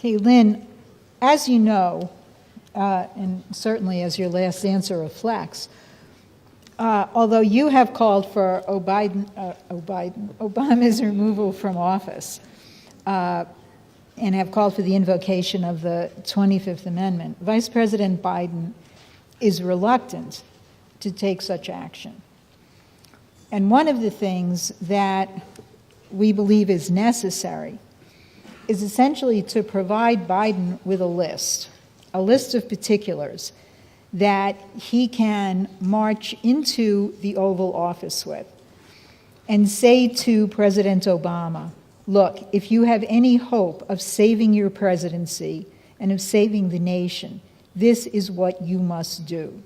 Okay, Lynn, as you know, and certainly as your last answer reflects, although you have called for Obama's removal from office and have called for the invocation of the 25th Amendment, Vice President Biden is reluctant to take such action. And one of the things that we believe is necessary is essentially to provide Biden with a list of particulars that he can march into the Oval Office with and say to President Obama, look, if you have any hope of saving your presidency and of saving the nation, this is what you must do.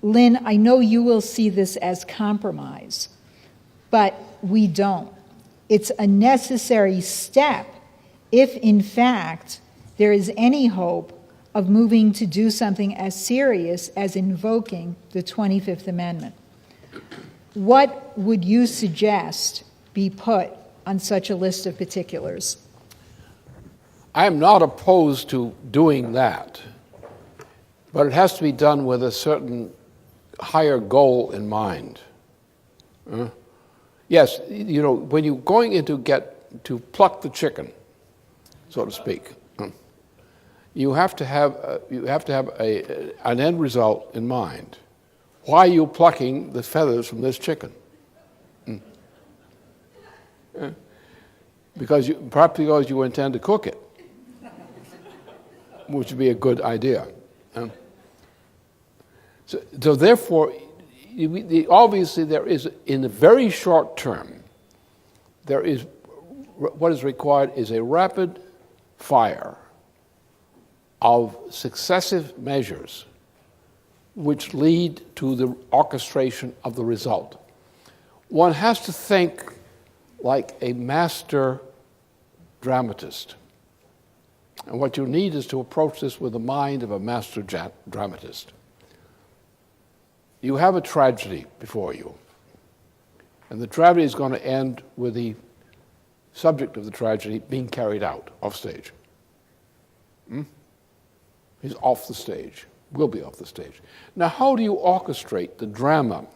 Lynn, I know you will see this as compromise, but we don't. It's a necessary step if, in fact, there is any hope of moving to do something as serious as invoking the 25th Amendment. What would you suggest be put on such a list of particulars? I am not opposed to doing that, but it has to be done with a certain higher goal in mind. Yes, you know, when you're going in to pluck the chicken, so to speak, you have to have an end result in mind. Why are you plucking the feathers from this chicken? Perhaps because you intend to cook it, which would be a good idea. So therefore, obviously there is, in the very short term, what is required is a rapid fire of successive measures which lead to the orchestration of the result. One has to think like a master dramatist. And what you need is to approach this with the mind of a master dramatist. You have a tragedy before you, and the tragedy is going to end with the subject of the tragedy being carried out off stage. He's off the stage, will be off the stage. Now, how do you orchestrate the drama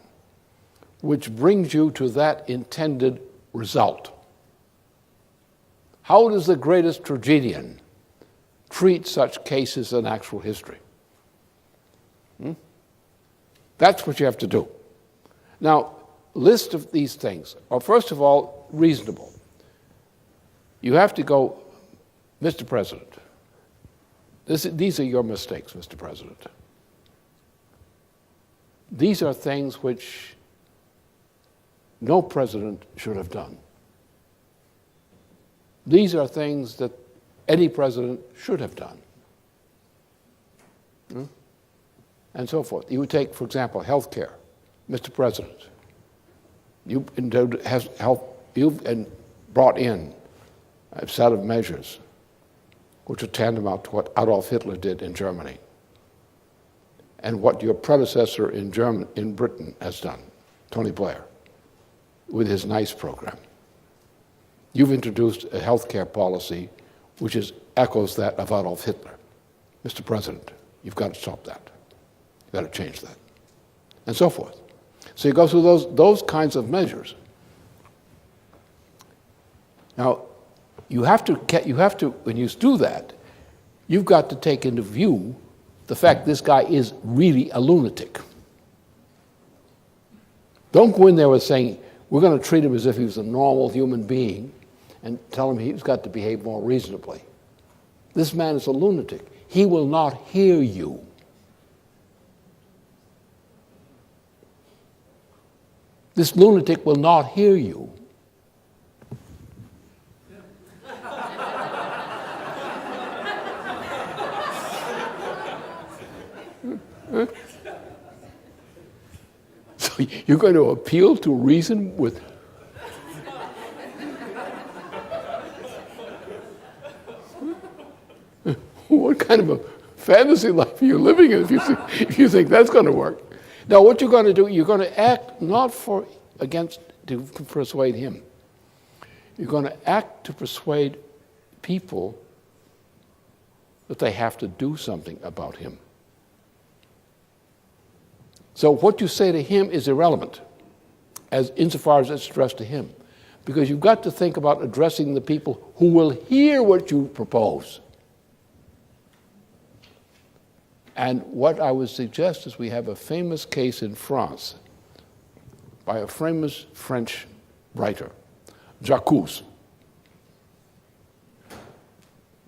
which brings you to that intended result? How does the greatest tragedian treat such cases in actual history? That's what you have to do. Now, list of these things are, first of all, reasonable. You have to go, Mr. President, these are your mistakes, Mr. President. These are things which no president should have done. These are things that any president should have done. And so forth. You would take, for example, health care. Mr. President, you've brought in a set of measures which are tantamount to what Adolf Hitler did in Germany and what your predecessor in Britain has done, Tony Blair, with his NICE program. You've introduced a health care policy which echoes that of Adolf Hitler. Mr. President, you've got to stop that. You've got to change that, and so forth. So you go through those kinds of measures. Now, you have to, when you do that, you've got to take into view the fact this guy is really a lunatic. Don't go in there with saying, we're going to treat him as if he was a normal human being and tell him he's got to behave more reasonably. This man is a lunatic. He will not hear you. This lunatic will not hear you. So you're going to appeal to reason with... What kind of a fantasy life are you living in if you think that's going to work? Now, what you're going to do, you're going to act not to persuade him. You're going to act to persuade people that they have to do something about him. So what you say to him is irrelevant, as insofar as it's addressed to him, because you've got to think about addressing the people who will hear what you propose. And what I would suggest is we have a famous case in France by a famous French writer, Jacques.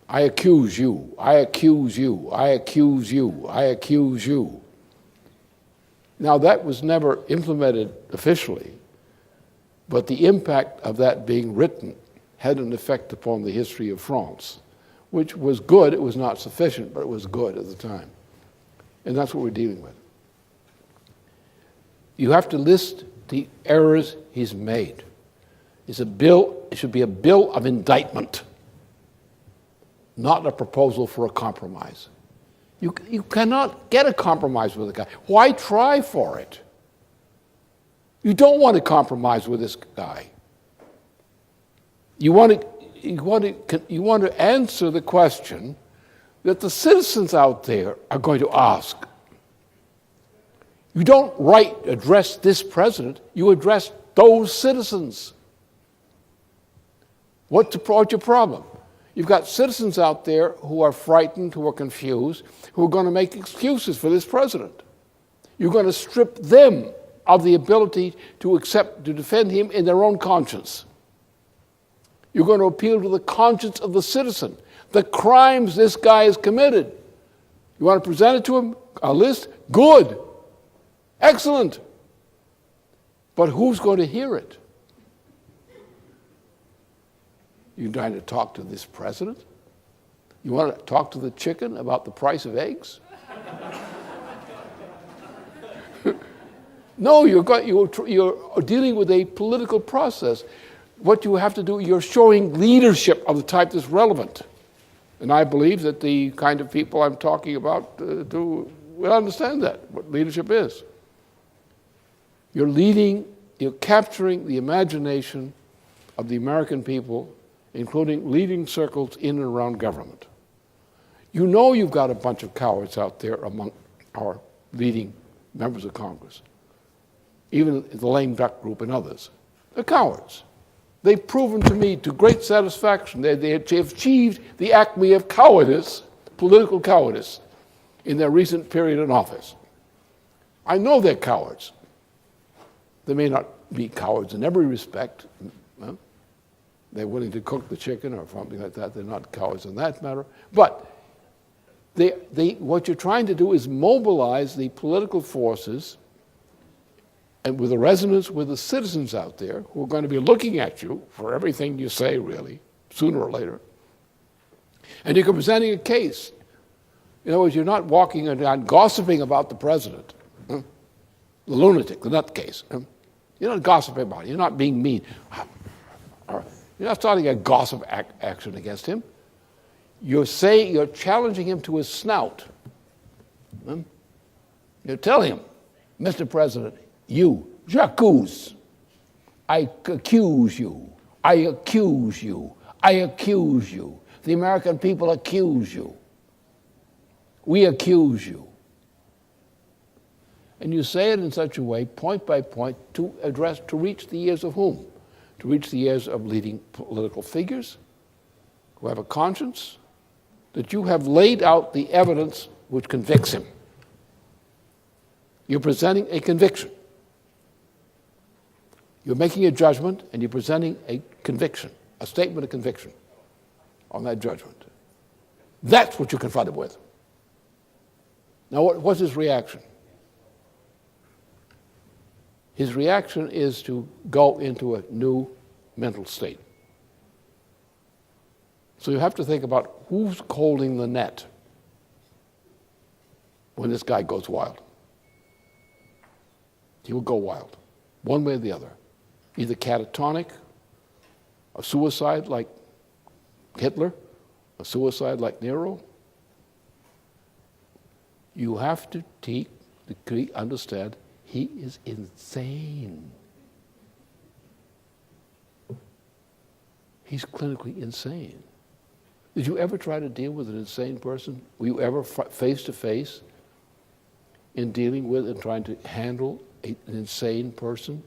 I accuse you, I accuse you, I accuse you, I accuse you. Now that was never implemented officially, but the impact of that being written had an effect upon the history of France, which was good. It was not sufficient, but it was good at the time. And that's what we're dealing with. You have to list the errors he's made. It's a bill, it should be a bill of indictment, not a proposal for a compromise. You cannot get a compromise with a guy. Why try for it? You don't want to compromise with this guy. You want to answer the question that the citizens out there are going to ask. You don't address this president, you address those citizens. What's your problem? You've got citizens out there who are frightened, who are confused, who are going to make excuses for this president. You're going to strip them of the ability to defend him in their own conscience. You're going to appeal to the conscience of the citizen, the crimes this guy has committed. You want to present it to him, a list? Good. Excellent. But who's going to hear it? You trying to talk to this president? You want to talk to the chicken about the price of eggs? No, you're dealing with a political process. What you have to do, you're showing leadership of the type that's relevant. And I believe that the kind of people I'm talking about will understand that, what leadership is. You're capturing the imagination of the American people, including leading circles in and around government. You know you've got a bunch of cowards out there among our leading members of Congress, even the lame duck group and others. They're cowards. They've proven to me to great satisfaction that they have achieved the acme of cowardice, political cowardice, in their recent period in office. I know they're cowards. They may not be cowards in every respect. They're willing to cook the chicken or something like that. They're not cowards in that matter. But what you're trying to do is mobilize the political forces and with a resonance with the citizens out there who are going to be looking at you for everything you say, really, sooner or later. And you're presenting a case. In other words, you're not walking around gossiping about the president, the lunatic, the nutcase. You're not gossiping about it. You're not being mean. You're not starting a gossip action against him. You're challenging him to his snout. You tell him, Mr. President, you, Jacques, I accuse you. I accuse you. I accuse you. The American people accuse you. We accuse you. And you say it in such a way, point by point, to reach the ears of whom? To reach the ears of leading political figures who have a conscience, that you have laid out the evidence which convicts him. You're presenting a conviction. You're making a judgment and you're presenting a conviction, a statement of conviction on that judgment. That's what you're confronted with. Now, what's his reaction? His reaction is to go into a new mental state. So you have to think about who's holding the net when this guy goes wild. He will go wild, one way or the other. Either catatonic, a suicide like Hitler, a suicide like Nero. You have to understand he is insane. He's clinically insane. Did you ever try to deal with an insane person? Were you ever face to face in dealing with and trying to handle an insane person?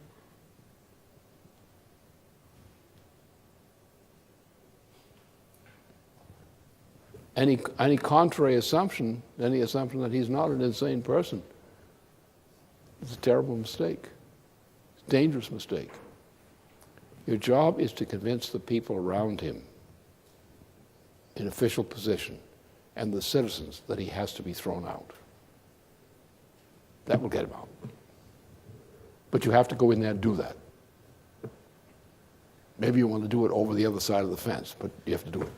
Any contrary assumption, any assumption that he's not an insane person, is a terrible mistake. It's a dangerous mistake. Your job is to convince the people around him in official position and the citizens that he has to be thrown out. That will get him out. But you have to go in there and do that. Maybe you want to do it over the other side of the fence, but you have to do it.